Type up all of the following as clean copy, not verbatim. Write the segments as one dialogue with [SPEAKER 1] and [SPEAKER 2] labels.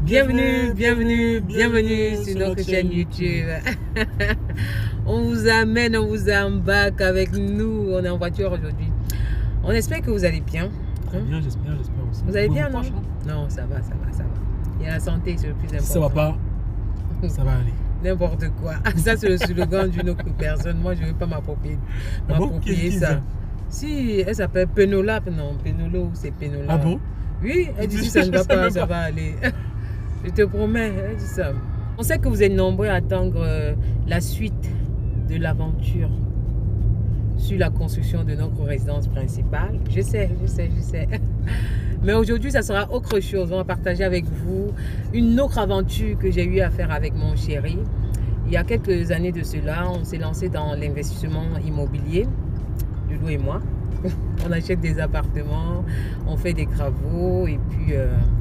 [SPEAKER 1] Bienvenue sur notre chaîne YouTube. On vous amène, on vous embarque avec nous. On est en voiture aujourd'hui. On espère que vous allez bien.
[SPEAKER 2] Très bien, j'espère aussi.
[SPEAKER 1] Vous allez bien, non? Non, ça va. Il y a la santé, c'est le plus important.
[SPEAKER 2] Si ça va pas, ça va aller.
[SPEAKER 1] N'importe quoi. Ça, c'est le slogan d'une autre personne. Moi, je ne veux pas m'approprier ça. Si, elle s'appelle Penola. Non, Penolo, c'est Penola.
[SPEAKER 2] Ah bon?
[SPEAKER 1] Oui, elle dit si ça ne va pas, ça va aller. Je te promets, elle dit ça. On sait que vous êtes nombreux à attendre la suite de l'aventure sur la construction de notre résidence principale. Je sais. Mais aujourd'hui, ça sera autre chose. On va partager avec vous une autre aventure que j'ai eu à faire avec mon chéri. Il y a quelques années de cela, on s'est lancé dans l'investissement immobilier, Lulu et moi. On achète des appartements, on fait des travaux et puis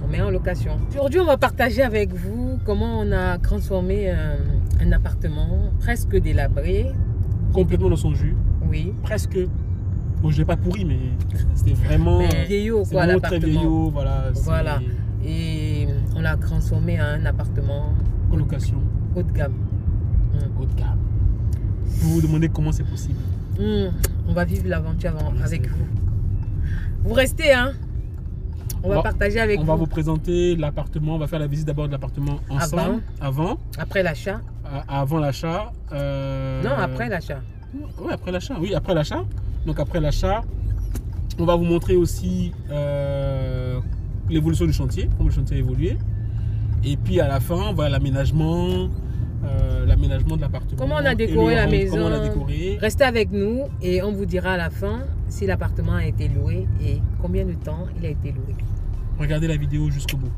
[SPEAKER 1] on met en location. Aujourd'hui, on va partager avec vous comment on a transformé un appartement presque délabré.
[SPEAKER 2] Complètement dans son jus.
[SPEAKER 1] Oui.
[SPEAKER 2] Presque. Bon, je l'ai pas pourri, mais c'était vraiment...
[SPEAKER 1] vieillot, quoi, l'appartement.
[SPEAKER 2] Très vieillot, voilà.
[SPEAKER 1] Voilà. Et on l'a transformé en un appartement...
[SPEAKER 2] Colocation.
[SPEAKER 1] Haut de gamme.
[SPEAKER 2] Haut de gamme. Vous vous demandez comment c'est possible.
[SPEAKER 1] On va vivre l'aventure avec vous. Vous restez, hein? On va partager avec vous.
[SPEAKER 2] On va vous présenter l'appartement. On va faire la visite d'abord de l'appartement ensemble. Avant.
[SPEAKER 1] Après l'achat.
[SPEAKER 2] Avant l'achat.
[SPEAKER 1] Non, après l'achat.
[SPEAKER 2] Oui, après l'achat. Oui, après l'achat. Donc après l'achat, on va vous montrer aussi l'évolution du chantier, comment le chantier a évolué. Et puis à la fin, voilà l'aménagement de l'appartement.
[SPEAKER 1] Comment on a décoré la maison.
[SPEAKER 2] Comment on a décoré.
[SPEAKER 1] Restez avec nous et on vous dira à la fin si l'appartement a été loué et combien de temps il a été loué.
[SPEAKER 2] Regardez la vidéo jusqu'au bout.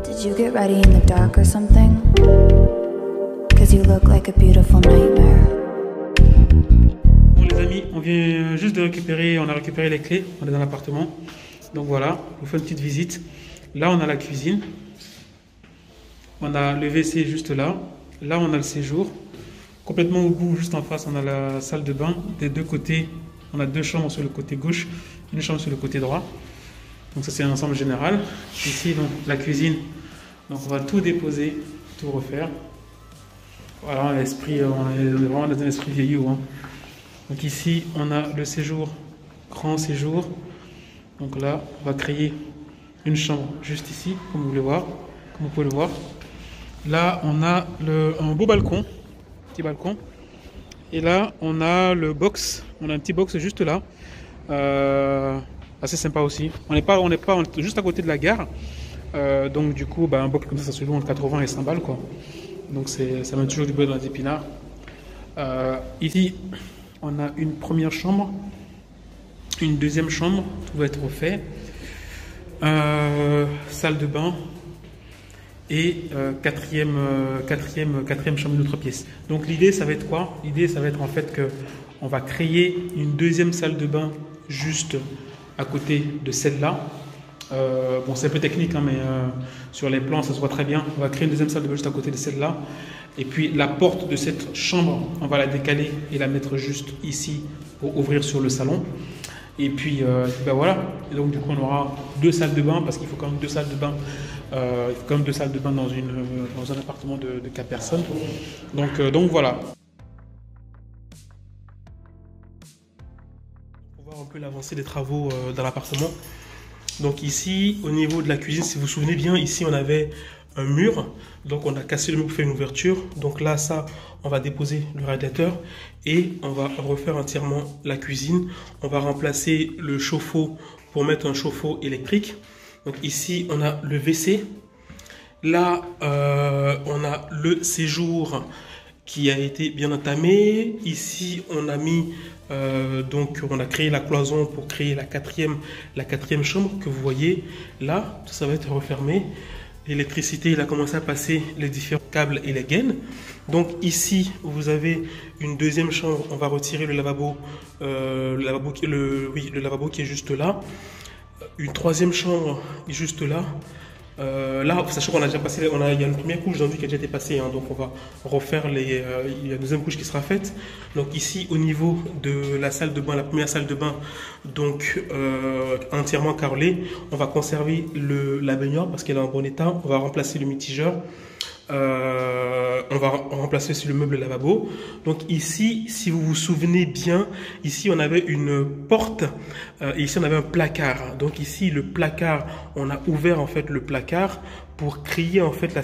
[SPEAKER 3] Did you get ready in the dark or something? 'Cause you look like a beautiful nightmare.
[SPEAKER 2] Bon les amis, on vient juste de récupérer, on a récupéré les clés, on est dans l'appartement. Donc voilà, je vous fais une petite visite. Là on a la cuisine. On a le WC juste là. Là, on a le séjour. Complètement au bout, juste en face, on a la salle de bain. Des deux côtés, on a deux chambres sur le côté gauche, une chambre sur le côté droit. Donc ça, c'est un ensemble général. Ici, donc, la cuisine. Donc on va tout déposer, tout refaire. Voilà, on est vraiment dans un esprit vieillot. Hein. Donc ici, on a le séjour, grand séjour. Donc là, on va créer une chambre juste ici, comme vous pouvez le voir. Là, on a un beau balcon, petit balcon. Et là, on a le box. On a un petit box juste là. Assez sympa aussi. On n'est pas juste à côté de la gare. Donc du coup, un box comme ça se loue entre 80 et 100 balles, quoi. Donc ça met toujours du beurre dans les épinards. Ici, on a une première chambre, une deuxième chambre. Tout va être refait. Salle de bain. Et quatrième chambre, une autre pièce. Donc l'idée, ça va être quoi? L'idée, ça va être en fait que on va créer une deuxième salle de bain juste à côté de celle-là. Bon, c'est un peu technique, hein, mais sur les plans, ça se voit très bien. On va créer une deuxième salle de bain juste à côté de celle-là. Et puis la porte de cette chambre, on va la décaler et la mettre juste ici pour ouvrir sur le salon. Et puis voilà. Et donc du coup, on aura deux salles de bain parce qu'il faut quand même deux salles de bain. Il faut quand même deux salles de bain dans un appartement de 4 personnes. Donc voilà. Pour voir un peu l'avancée des travaux dans l'appartement. Donc ici, au niveau de la cuisine, si vous vous souvenez bien, ici on avait un mur. Donc on a cassé le mur pour faire une ouverture. Donc là, on va déposer le radiateur et on va refaire entièrement la cuisine. On va remplacer le chauffe-eau pour mettre un chauffe-eau électrique. Donc ici, on a le WC. Là, on a le séjour qui a été bien entamé. Ici, on a mis, on a créé la cloison pour créer la quatrième chambre que vous voyez. Là, ça va être refermé. L'électricité, il a commencé à passer les différents câbles et les gaines. Donc ici, vous avez une deuxième chambre. On va retirer le lavabo qui est juste là. Une troisième chambre juste là.
[SPEAKER 4] Là, sachant qu'on a déjà passé, il y a une première couche d'enduit qui a déjà été passée, hein, donc on va refaire il y a une deuxième couche qui sera faite. Donc ici, au niveau de la salle de bain, la première salle de bain, donc entièrement carrelée, on va conserver la baignoire parce qu'elle est en bon état. On va remplacer le mitigeur. On va remplacer aussi le meuble lavabo. Donc ici, si vous vous souvenez bien, ici on avait une porte et ici on avait un placard. Donc ici le placard, on a ouvert en fait le placard pour créer en fait la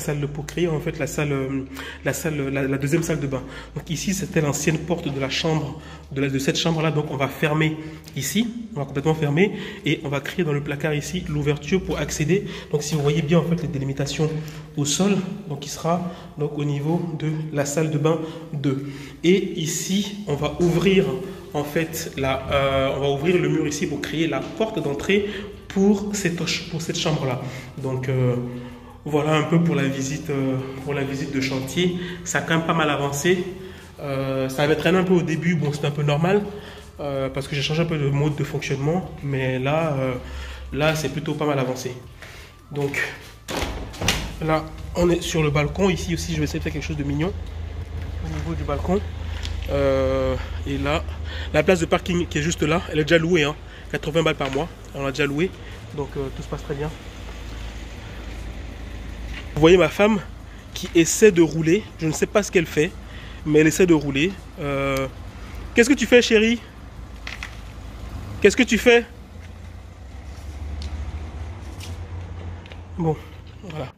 [SPEAKER 4] deuxième salle de bain. Donc ici c'était l'ancienne porte de la chambre de cette chambre là. Donc on va fermer ici, on va complètement fermer et on va créer dans le placard ici l'ouverture pour accéder. Donc si vous voyez bien en fait les délimitations au sol, donc il sera donc au niveau de la salle de bain 2. Et ici on va ouvrir en fait on va ouvrir le mur ici pour créer la porte d'entrée pour cette chambre là. Donc voilà un peu pour la visite de chantier. Ça a quand même pas mal avancé. Ça avait traîné un peu au début, bon c'était un peu normal parce que j'ai changé un peu de mode de fonctionnement, mais là c'est plutôt pas mal avancé. Donc là on est sur le balcon. Ici aussi je vais essayer de faire quelque chose de mignon au niveau du balcon. Et là la place de parking qui est juste là, elle est déjà louée, hein, 80 balles par mois, on l'a déjà louée, donc tout se passe très bien. Vous voyez ma femme qui essaie de rouler. Je ne sais pas ce qu'elle fait, mais elle essaie de rouler. Qu'est-ce que tu fais, chérie? Qu'est-ce que tu fais? Bon, voilà.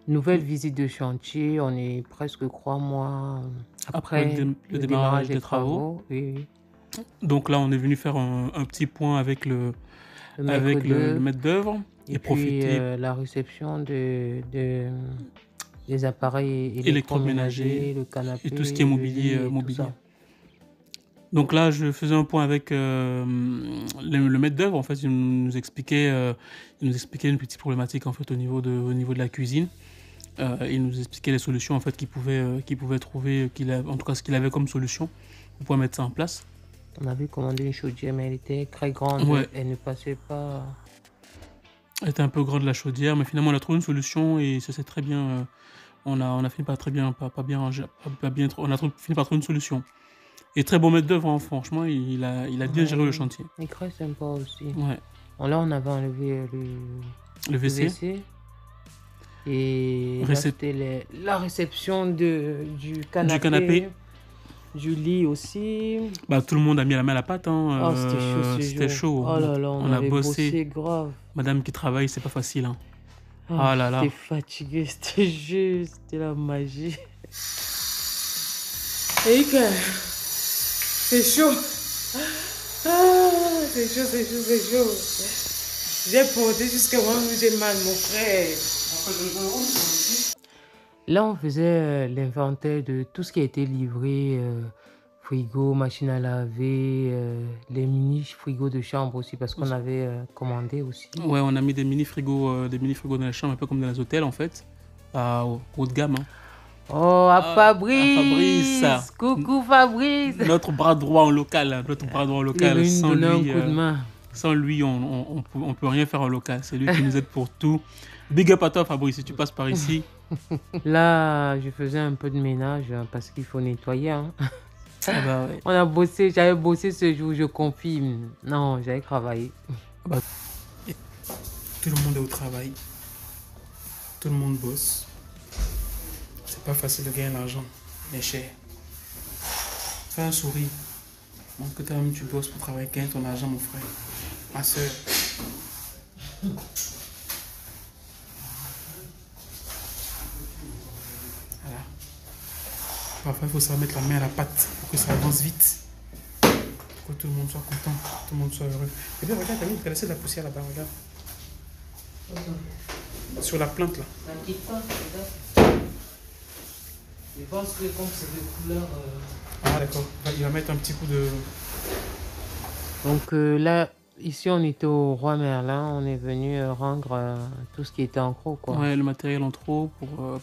[SPEAKER 1] Nouvelle visite de chantier, on est presque 3 mois après
[SPEAKER 2] le démarrage des travaux.
[SPEAKER 1] Et
[SPEAKER 2] Donc là, on est venu faire un petit point avec le maître d'œuvre et profiter.
[SPEAKER 1] Puis, la réception des appareils
[SPEAKER 2] électroménagers,
[SPEAKER 1] le canapé,
[SPEAKER 2] et tout ce qui est mobilier. Donc là, je faisais un point avec le maître d'œuvre. En fait, il nous expliquait une petite problématique en fait au niveau de la cuisine. Il nous expliquait les solutions en fait qu'il pouvait trouver, en tout cas ce qu'il avait comme solution pour pouvoir mettre ça en place.
[SPEAKER 1] On avait commandé une chaudière, mais elle était très grande.
[SPEAKER 2] Ouais.
[SPEAKER 1] Elle ne passait pas.
[SPEAKER 2] Elle était un peu grande la chaudière, mais finalement on a trouvé une solution et ça s'est très bien. On a fini par fini par trouver une solution. Et très bon maître d'œuvre, hein, franchement, il a bien géré le chantier.
[SPEAKER 1] Il est très sympa aussi.
[SPEAKER 2] Ouais.
[SPEAKER 1] Bon, là, on avait enlevé
[SPEAKER 2] Le WC.
[SPEAKER 1] Et là, c'était la réception du canapé. Du lit aussi.
[SPEAKER 2] Bah, tout le monde a mis la main à la pâte. Hein.
[SPEAKER 1] Oh, c'était chaud.
[SPEAKER 2] C'était chaud.
[SPEAKER 1] Oh là là, on a bossé grave.
[SPEAKER 2] Madame qui travaille, c'est pas facile. Hein.
[SPEAKER 1] Oh,
[SPEAKER 2] ah là là.
[SPEAKER 1] J'étais fatiguée, c'était juste, c'était la magie. Et c'est chaud. C'est chaud. J'ai porté jusqu'à moi, j'ai mal, mon frère. Là, on faisait l'inventaire de tout ce qui a été livré, frigo, machine à laver, les mini-frigos de chambre aussi, parce qu'on avait commandé aussi.
[SPEAKER 2] Ouais, on a mis des mini-frigos dans la chambre, un peu comme dans les hôtels, en fait, haut de gamme. Hein.
[SPEAKER 1] Oh, Fabrice. Coucou Fabrice.
[SPEAKER 2] Notre bras droit en local, sans lui,
[SPEAKER 1] un coup de main.
[SPEAKER 2] Sans lui, on peut rien faire en local. C'est lui qui nous aide pour tout. Big up à toi, Fabrice, si tu passes par ici.
[SPEAKER 1] Là, je faisais un peu de ménage parce qu'il faut nettoyer. Hein.
[SPEAKER 2] Ah bah ouais.
[SPEAKER 1] J'avais bossé ce jour, je confirme. Non, j'avais travaillé.
[SPEAKER 2] Bah, tout le monde est au travail. Tout le monde bosse. C'est pas facile de gagner l'argent, mais cher. Fais un sourire. Montre que toi-même tu bosses pour travailler, gagner ton argent, mon frère. Ma soeur. Voilà. Parfois, il faut se remettre la main à la pâte pour que ça avance vite. Pour que tout le monde soit content, tout le monde soit heureux. Et bien, regarde, t'as mis, laissé de la poussière là-bas, regarde. Sur la plante là.
[SPEAKER 1] T'inquiète pas, je pense que comme c'est de couleur.
[SPEAKER 2] Ah d'accord, il va mettre un petit coup de...
[SPEAKER 1] Donc là, ici on était au Roi Merlin, on est venu rendre tout ce qui était en trop, quoi.
[SPEAKER 2] Ouais, le matériel en trop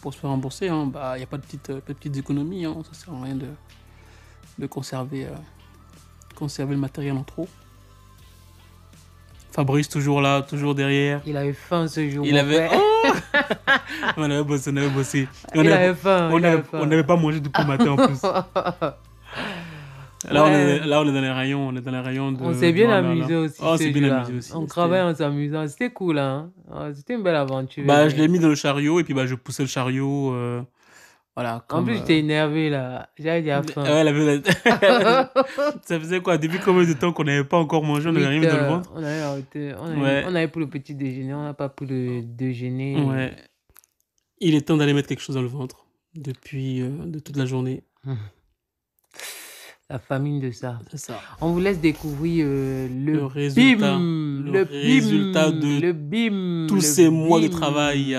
[SPEAKER 2] pour se faire rembourser, hein. Bah, il n'y a pas de petites économies, hein. Ça sert à rien de conserver le matériel en trop. Fabrice toujours là, toujours derrière.
[SPEAKER 1] Il avait faim ce jour.
[SPEAKER 2] Il avait... Oh On avait bossé, on avait bossé.
[SPEAKER 1] Il avait faim, il avait faim.
[SPEAKER 2] On n'avait pas mangé depuis le matin en plus. Là,
[SPEAKER 1] Ouais.
[SPEAKER 2] on est dans les rayons, de...
[SPEAKER 1] On s'est bien
[SPEAKER 2] non, non,
[SPEAKER 1] amusé
[SPEAKER 2] non.
[SPEAKER 1] aussi.
[SPEAKER 2] Oh, on
[SPEAKER 1] ce
[SPEAKER 2] s'est bien
[SPEAKER 1] jour-là.
[SPEAKER 2] amusé aussi.
[SPEAKER 1] On
[SPEAKER 2] C'était-
[SPEAKER 1] travaille en s'amusant. C'était cool, hein. Ah, c'était une belle aventure.
[SPEAKER 2] Bah, je l'ai mis dans le chariot et puis bah, je poussais le chariot. Voilà.
[SPEAKER 1] En
[SPEAKER 2] Comme,
[SPEAKER 1] plus, j'étais énervé, là. J'avais déjà faim.
[SPEAKER 2] ouais, ça faisait quoi? Depuis combien de temps qu'on n'avait pas encore mangé, on n'avait rien mis dans le ventre?
[SPEAKER 1] On avait arrêté.
[SPEAKER 2] Ouais.
[SPEAKER 1] On avait pris le petit déjeuner, on n'a pas pris le déjeuner.
[SPEAKER 2] Ouais. Il est temps d'aller mettre quelque chose dans le ventre depuis de toute la journée.
[SPEAKER 1] La famine de ça.
[SPEAKER 2] C'est ça.
[SPEAKER 1] On vous laisse découvrir le
[SPEAKER 2] résultat.
[SPEAKER 1] BIM.
[SPEAKER 2] Le résultat de
[SPEAKER 1] le BIM.
[SPEAKER 2] tous
[SPEAKER 1] le
[SPEAKER 2] ces mois de
[SPEAKER 1] BIM.
[SPEAKER 2] travail.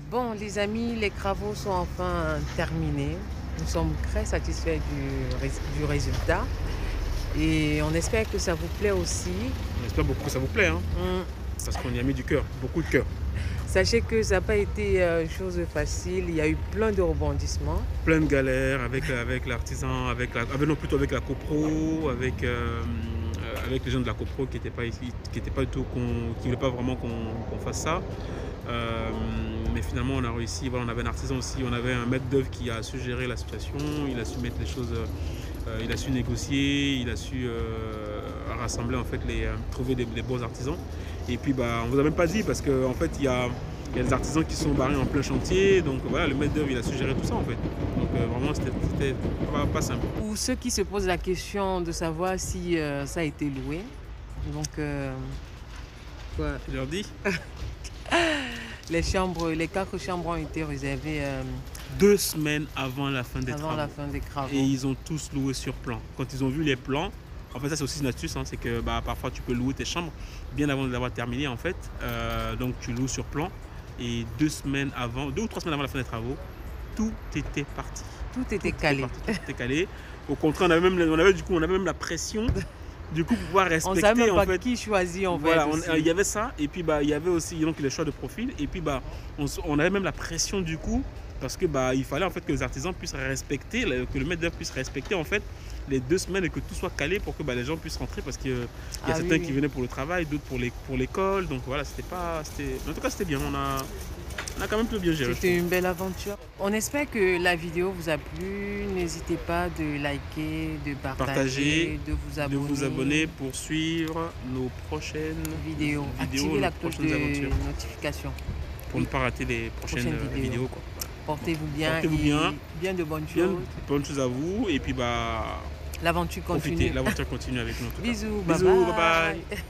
[SPEAKER 1] Bon, les amis, les travaux sont enfin terminés. Nous sommes très satisfaits du résultat. Et on espère que ça vous plaît aussi.
[SPEAKER 4] On espère beaucoup que ça vous plaît, hein, parce qu'on y a mis du cœur, beaucoup de cœur.
[SPEAKER 1] Sachez que ça n'a pas été chose facile. Il y a eu plein de rebondissements.
[SPEAKER 4] Plein de galères avec l'artisan, non, plutôt avec la copro, avec les gens de la copro qui n'étaient pas ici, qui ne voulaient pas vraiment qu'on fasse ça. Mais finalement on a réussi. Voilà, on avait un artisan aussi, on avait un maître d'œuvre qui a su gérer la situation, il a su mettre les choses, il a su négocier, il a su rassembler en fait trouver des bons artisans. Et puis bah on vous a même pas dit parce qu'en fait il y a des artisans qui sont barrés en plein chantier, donc voilà, le maître d'œuvre il a su gérer tout ça en fait. Donc vraiment c'était pas simple.
[SPEAKER 1] Pour ceux qui se posent la question de savoir si ça a été loué, donc quoi,
[SPEAKER 4] Je leur dis
[SPEAKER 1] les 4 chambres ont été réservées
[SPEAKER 2] 2 semaines avant la fin des
[SPEAKER 1] avant
[SPEAKER 2] travaux.
[SPEAKER 1] la fin des travaux.
[SPEAKER 2] Et ils ont tous loué sur plan. Quand ils ont vu les plans, en fait ça c'est aussi une astuce, hein, c'est que bah, parfois tu peux louer tes chambres bien avant de l'avoir terminé en fait. Donc tu loues sur plan et 2 ou 3 semaines avant la fin des travaux, tout était parti.
[SPEAKER 1] Tout était calé.
[SPEAKER 2] Tout était calé. Au contraire, on avait même la pression du coup pour pouvoir
[SPEAKER 1] On
[SPEAKER 2] respecter
[SPEAKER 1] ne savait même
[SPEAKER 2] en
[SPEAKER 1] pas
[SPEAKER 2] fait.
[SPEAKER 1] qui choisir en
[SPEAKER 2] Voilà,
[SPEAKER 1] fait.
[SPEAKER 2] il y avait ça et puis bah il y avait aussi donc les choix de profil et puis bah on avait même la pression du coup parce que bah il fallait en fait que les artisans puissent respecter, que le maître d'œuvre puisse respecter en fait les 2 semaines et que tout soit calé pour que bah, les gens puissent rentrer parce qu'il y a certains qui venaient pour le travail, d'autres pour l'école, donc voilà en tout cas c'était bien, on a quand même tout bien géré.
[SPEAKER 1] C'était une belle aventure. On espère que la vidéo vous a plu. N'hésitez pas de liker, de partager, de vous abonner,
[SPEAKER 2] pour suivre nos prochaines
[SPEAKER 1] vidéos. Activez
[SPEAKER 2] nos
[SPEAKER 1] la cloche
[SPEAKER 2] prochaines
[SPEAKER 1] de
[SPEAKER 2] aventures.
[SPEAKER 1] notification.
[SPEAKER 2] Pour ne pas rater les prochaines vidéos quoi.
[SPEAKER 1] Portez-vous bien.
[SPEAKER 2] Portez-vous
[SPEAKER 1] et
[SPEAKER 2] bien.
[SPEAKER 1] Bien de bonnes
[SPEAKER 2] Bien,
[SPEAKER 1] choses.
[SPEAKER 2] bonne chose à vous et puis bah
[SPEAKER 1] L'aventure
[SPEAKER 2] profitez,
[SPEAKER 1] continue.
[SPEAKER 2] l'aventure continue avec nous en tout cas.
[SPEAKER 1] Bisous,
[SPEAKER 2] Bisous,
[SPEAKER 1] bye bye.
[SPEAKER 2] bye bye.